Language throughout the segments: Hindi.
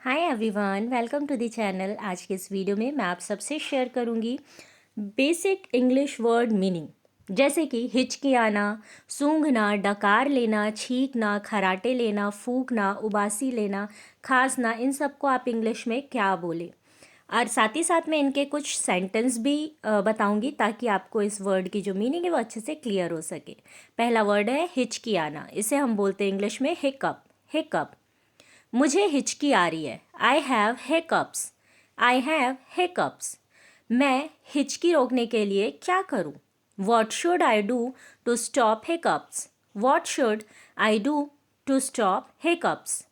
Hi everyone, welcome to the channel. आज के इस वीडियो में मैं आप सबसे शेयर करूंगी बेसिक इंग्लिश वर्ड मीनिंग, जैसे कि हिचकियाना, सूंघना, डकार लेना, छींकना, खराटे लेना, फूंकना, उबासी लेना, खांसना। इन सब को आप इंग्लिश में क्या बोले। और साथ ही साथ मैं इनके कुछ सेंटेंस भी बताऊंगी ताकि आपको इस वर्ड की जो मीनिंग है वो अच्छे से क्लियर हो सके। पहला वर्ड है हिचकियाना। इसे हम बोलते हैं इंग्लिश में हिकअप। हिकअप, मुझे हिचकी आ रही है। I have hiccups. I have hiccups. मैं हिचकी रोकने के लिए क्या करूं? What should I do to stop hiccups? What should I do to stop hiccups?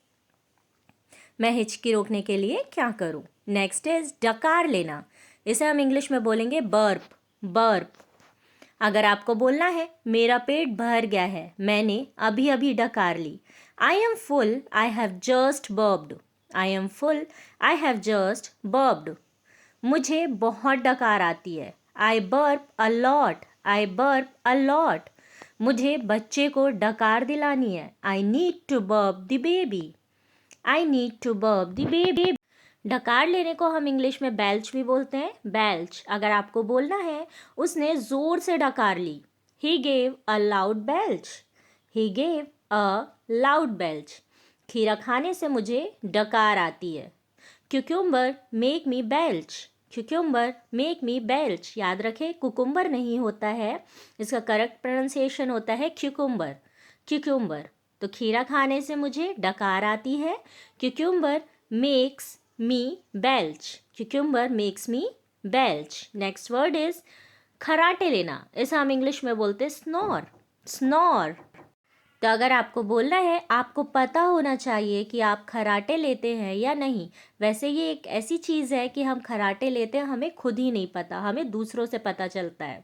मैं हिचकी रोकने के लिए क्या करूं? नेक्स्ट इज डकार लेना। इसे हम इंग्लिश में बोलेंगे बर्प। बर्प, अगर आपको बोलना है मेरा पेट भर गया है, मैंने अभी अभी डकार ली। I am full, I have just burped. I am full, I have just burped. मुझे बहुत डकार आती है। I burp a lot. I burp a lot. मुझे बच्चे को डकार दिलानी है। I need to burp the baby. I need to burp the baby. डकार लेने को हम इंग्लिश में बेल्च भी बोलते हैं। बेल्च, अगर आपको बोलना है उसने जोर से डकार ली। He gave a loud belch. He gave a loud belch. खीरा खाने से मुझे डकार आती है। Cucumber make me belch. Cucumber make me belch. याद रखें, कुकुम्बर नहीं होता है, इसका करेक्ट प्रोनाउंसिएशन होता है क्यूकुम्बर। क्यूक्यूम्बर। तो खीरा खाने से मुझे डकार आती है। Cucumber makes me belch. Cucumber makes me belch. Next word is खराटे लेना। इसे हम इंग्लिश में बोलते हैं स्नोर। स्नोर। तो अगर आपको बोलना है, आपको पता होना चाहिए कि आप खराटे लेते हैं या नहीं। वैसे ये एक ऐसी चीज़ है कि हम खराटे लेते हैं, हमें खुद ही नहीं पता, हमें दूसरों से पता चलता है।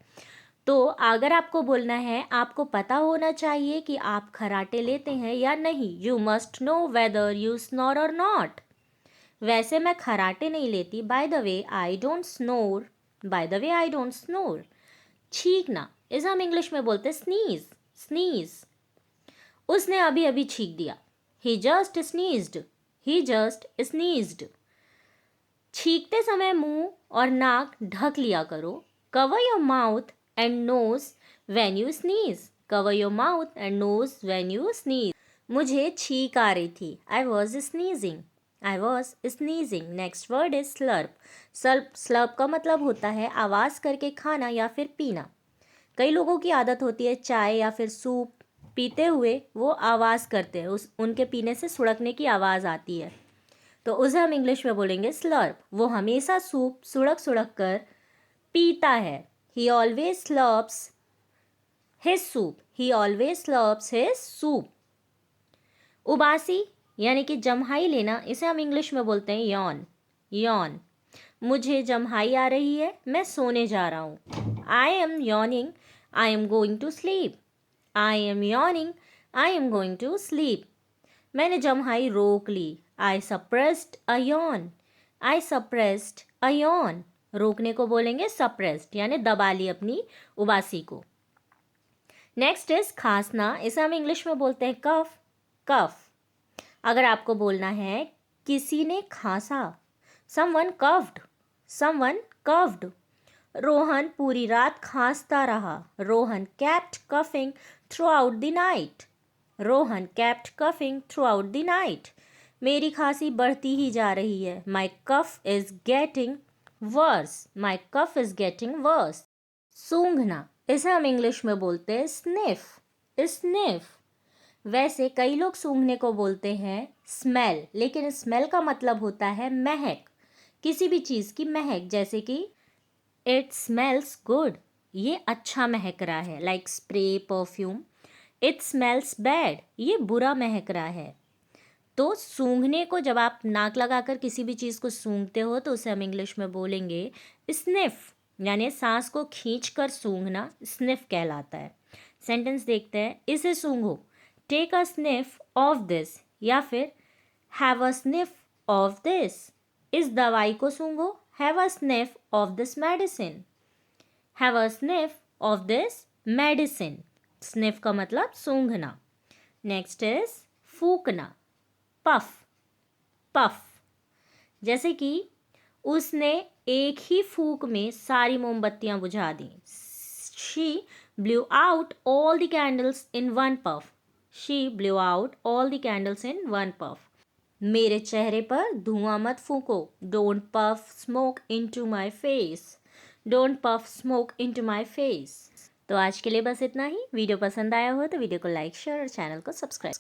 तो अगर आपको बोलना है, आपको पता होना चाहिए कि आप खराटे लेते हैं या नहीं। You must know whether you snore or not. वैसे मैं खराटे नहीं लेती। By the way I don't snore. By the way I don't snore. छींकना, इसे हम इंग्लिश में बोलते हैं स्नीज। स्नीज। उसने अभी अभी छींक दिया। He just sneezed. He just sneezed. छींकते समय मुंह और नाक ढक लिया करो। Cover your mouth and nose when you sneeze. Cover your mouth and nose when you sneeze. मुझे छींक आ रही थी। I was sneezing. I was sneezing. Next word is slurp. Slurp, slurp का मतलब होता है आवाज़ करके खाना या फिर पीना। कई लोगों की आदत होती है चाय या फिर सूप पीते हुए वो आवाज़ करते हैं, उनके पीने से सुड़कने की आवाज़ आती है। तो उसे हम इंग्लिश में बोलेंगे स्लर्प। वो हमेशा सूप सुड़क सुड़क कर पीता है। He always slurps his soup. He always slurps his soup. उबासी यानी कि जम्हाई लेना, इसे हम इंग्लिश में बोलते हैं यॉन। यॉन, मुझे जम्हाई आ रही है, मैं सोने जा रहा हूँ। I am yawning, I am going to sleep. I am yawning, I am going to sleep. मैंने जम्हाई रोक ली। I suppressed a yawn. I suppressed a yawn. रोकने को बोलेंगे सप्रेस्ड, यानी दबा ली अपनी उबासी को। नेक्स्ट इज खांसना। इसे हम इंग्लिश में बोलते हैं कफ। कफ, अगर आपको बोलना है किसी ने खांसा। Someone coughed. Someone coughed. Rohan पूरी रात खांसता रहा। Rohan kept coughing throughout the night. Rohan kept coughing throughout the night. मेरी खांसी बढ़ती ही जा रही है। My cough is getting worse. My cough is getting worse. सूंघना, इसे हम इंग्लिश में बोलते हैं स्निफ। स्निफ। वैसे कई लोग सूंघने को बोलते हैं स्मेल, लेकिन स्मेल का मतलब होता है महक, किसी भी चीज़ की महक। जैसे कि इट स्मेल्स गुड, ये अच्छा महक रहा है। Like spray, perfume. It smells bad, ये बुरा महक रहा है। तो सूंघने को, जब आप नाक लगाकर किसी भी चीज़ को सूंघते हो तो उसे हम इंग्लिश में बोलेंगे स्निफ, यानी सांस को खींचकर सूंघना स्निफ कहलाता है। सेंटेंस देखते हैं। इसे सूंघो, take a sniff of this, या फिर have a sniff of this. इस दवाई को सूंघो, have a sniff of this medicine. Have a sniff of this medicine. Sniff का मतलब सूंघना। नेक्स्ट इज फूकना। पफ। पफ, जैसे कि उसने एक ही फूंक में सारी मोमबत्तियां बुझा दी। She blew out all the candles in one puff. She blew out all the candles in one puff. मेरे चेहरे पर धुआं मत फूंको। Don't puff smoke into my face. Don't puff smoke into my face. तो आज के लिए बस इतना ही। वीडियो पसंद आया हो तो वीडियो को लाइक शेयर और चैनल को सब्सक्राइब